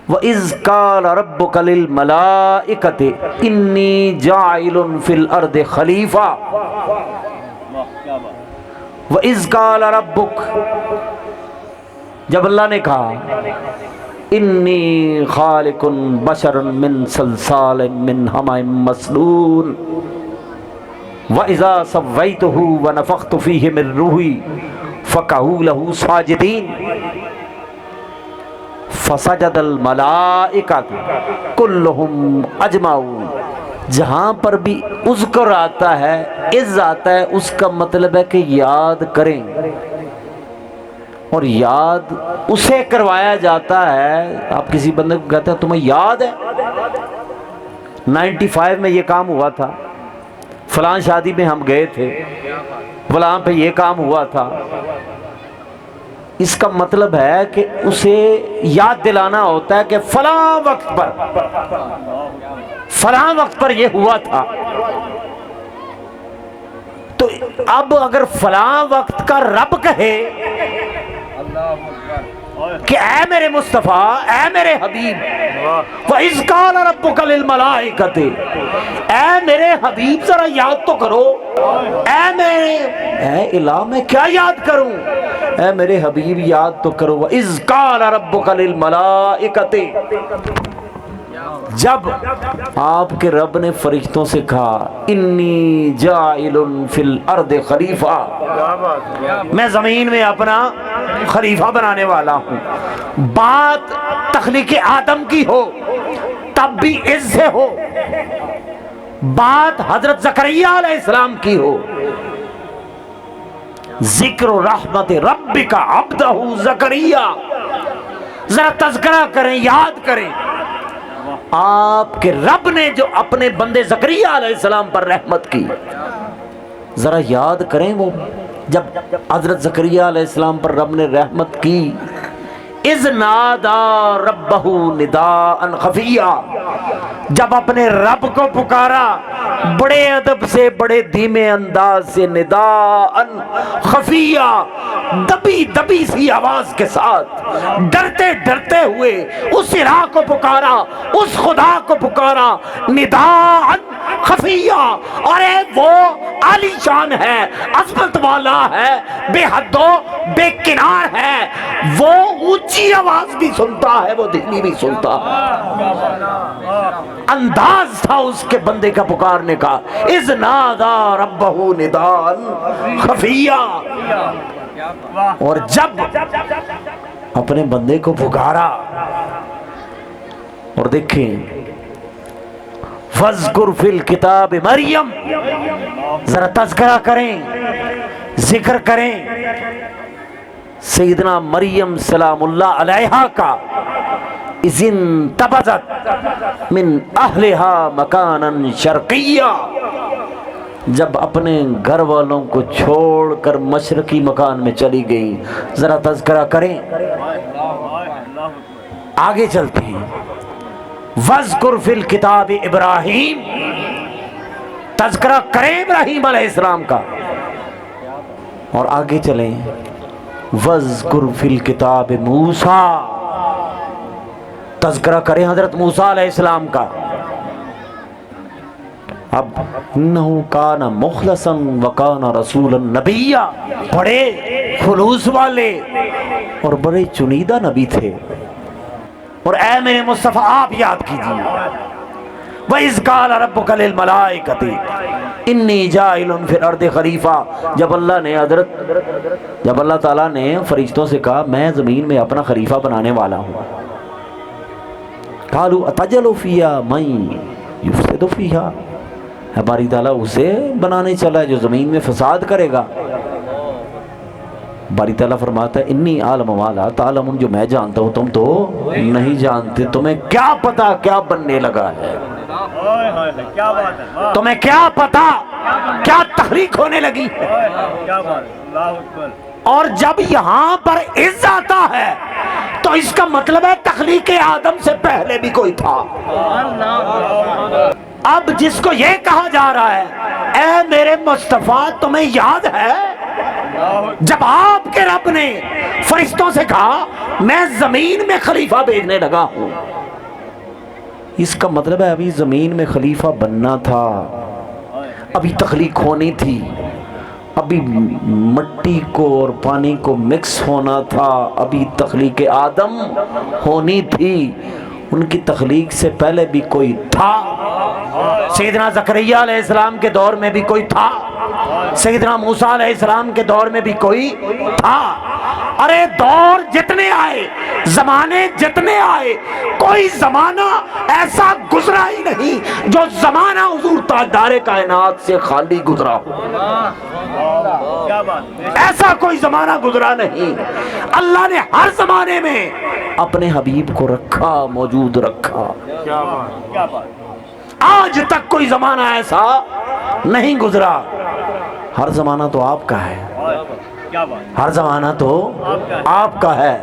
وَإِذْ قَالَ رَبُّكَ لِلْمَلَائِكَةِ إِنِّي جَاعِلٌ فِي الْأَرْضِ خَلِيفَةً وَإِذْ قَالَ رَبُّكَ، جب اللہ نے کہا انی خالق بشر من صلصال من حمأ مسنون وَإِذَا سَوَّيْتُهُ وَنَفَخْتُ فِيهِ مِن روحی فَقَعُوا لَهُ سَاجِدِينَ فَسَجَدَ الْمَلَائِكَةُ كُلُّهُمْ أَجْمَعُونَ۔ جہاں پر بھی اذکر آتا ہے، اذ آتا ہے، اس کا مطلب ہے کہ یاد کریں، اور یاد اسے کروایا جاتا ہے۔ آپ کسی بندے کو کہتے ہیں تمہیں یاد ہے 95 میں یہ کام ہوا تھا، فلاں شادی میں ہم گئے تھے، فلاں پہ یہ کام ہوا تھا، اس کا مطلب ہے کہ اسے یاد دلانا ہوتا ہے کہ فلاں وقت پر یہ ہوا تھا۔ تو اب اگر فلاں وقت کا رب کہے کہ اے میرے مصطفیٰ، اے میرے حبیب، وَإِذْ قَالَ رَبُّكَ لِلْمَلَائِكَةِ، اے میرے حبیب ذرا یاد تو کرو، اے الہ میں کیا یاد کروں، اے میرے حبیب یاد تو کرو۔ وَإِذْ قَالَ رَبُّكَ لِلْمَلَائِكَةِ، جب آپ کے رب نے فرشتوں سے کہا انی جاعل فی الارض خلیفہ، میں زمین میں اپنا خلیفہ بنانے والا ہوں۔ بات تخلیق آدم کی ہو تب بھی عز سے ہو، بات حضرت زکریا علیہ السلام کی ہو، ذکر رحمت ربک عبدہ زکریا، ذرا تذکرہ کریں، یاد کریں آپ کے رب نے جو اپنے بندے زکریا علیہ السلام پر رحمت کی، ذرا یاد کریں۔ وہ جب حضرت زکریا علیہ السلام پر رب نے رحمت کی، اذ نادا ربہ نداء خفیہ، جب اپنے رب کو پکارا بڑے ادب سے، بڑے دھیمے انداز سے، نداء خفیہ، دبی دبی سی آواز کے ساتھ، ڈرتے ڈرتے ہوئے اس الہ کو پکارا، اس خدا کو پکارا، نداء خفیہ۔ اور وہ عالی شان ہے، عظمت والا ہے، بے حد و بے کنار ہے، وہ اونچی آواز بھی سنتا ہے، وہ دھیمی بھی سنتا ہے۔ انداز تھا اس کے بندے کا پکارنے کا، اذ نادا ربہ نداء خفیہ۔ اور جب اپنے بندے کو پکارا، اور دیکھیں فَاذْكُرْ فِي الْكِتَابِ مریم، ذرا تذکرہ کریں، ذکر کریں سیدنا مریم سلام اللہ علیہا کا، اذ انتبذت من اہلہا مکانا شرقیہ، جب اپنے گھر والوں کو چھوڑ کر مشرقی مکان میں چلی گئی، ذرا تذکرہ کریں۔ آگے چلتے ہیں، وَاذْكُرْ فِي الْكِتَابِ ابراہیم، تذکرہ کریں ابراہیم علیہ السلام کا۔ اور آگے چلیں، وَاذْكُرْ فِي الْكِتَابِ موسیٰ، تذکرہ کریں حضرت موسیٰ علیہ السلام کا۔ اب انہو کان مخلصا وکان رسولا نبیا، بڑے خلوص والے اور بڑے چنیدہ نبی تھے۔ اور اے میرے مصطفیٰ آپ یاد کیجئے، وَإِذْ قَالَ رَبُّكَ لِلْمَلَائِكَةِ إِنِّي جَاعِلٌ فِي الْأَرْضِ خَلِيفَةً، جب اللہ تعالیٰ نے فرشتوں سے کہا میں زمین میں اپنا خلیفہ بنانے والا ہوں، قَالُوا أَتَجْعَلُ فِيهَا مَن يُفْسِدُ فِيهَا، باری تعالیٰ اسے بنانے چلا ہے جو زمین میں فساد کرے گا۔ باری تعالیٰ فرماتا ہے انی عالم ما لا تعلمون، جو میں جانتا ہوں تم تو نہیں جانتے، تمہیں کیا پتا کیا بننے لگا ہے، تمہیں کیا پتا کیا تخلیق ہونے لگی ہے۔ اور جب یہاں پر عز آتا ہے تو اس کا مطلب ہے تخلیق آدم سے پہلے بھی کوئی تھا۔ اب جس کو یہ کہا جا رہا ہے اے میرے مصطفیٰ تمہیں یاد ہے جب آپ کے رب نے فرشتوں سے کہا میں زمین میں خلیفہ بھیجنے لگا ہوں۔ اس کا مطلب ہے ابھی زمین میں خلیفہ بننا تھا، ابھی تخلیق ہونی تھی، ابھی مٹی کو اور پانی کو مکس ہونا تھا، ابھی تخلیق آدم ہونی تھی۔ ان کی تخلیق سے پہلے بھی کوئی تھا، سیدنا زکریہ علیہ السلام کے دور میں بھی کوئی تھا، سیدنا موسیٰ علیہ السلام کے دور میں بھی کوئی تھا۔ ارے دور جتنے آئے، زمانے جتنے آئے، کوئی زمانہ ایسا گزرا ہی نہیں جو زمانہ حضور تاجدار کائنات سے خالی گزرا ہو۔ ایسا کوئی زمانہ گزرا نہیں۔ اللہ نے ہر زمانے میں اپنے حبیب کو رکھا، موجود رکھا۔ آج تک کوئی زمانہ ایسا نہیں گزرا۔ ہر زمانہ تو آپ کا ہے، ہر زمانہ تو آپ کا ہے۔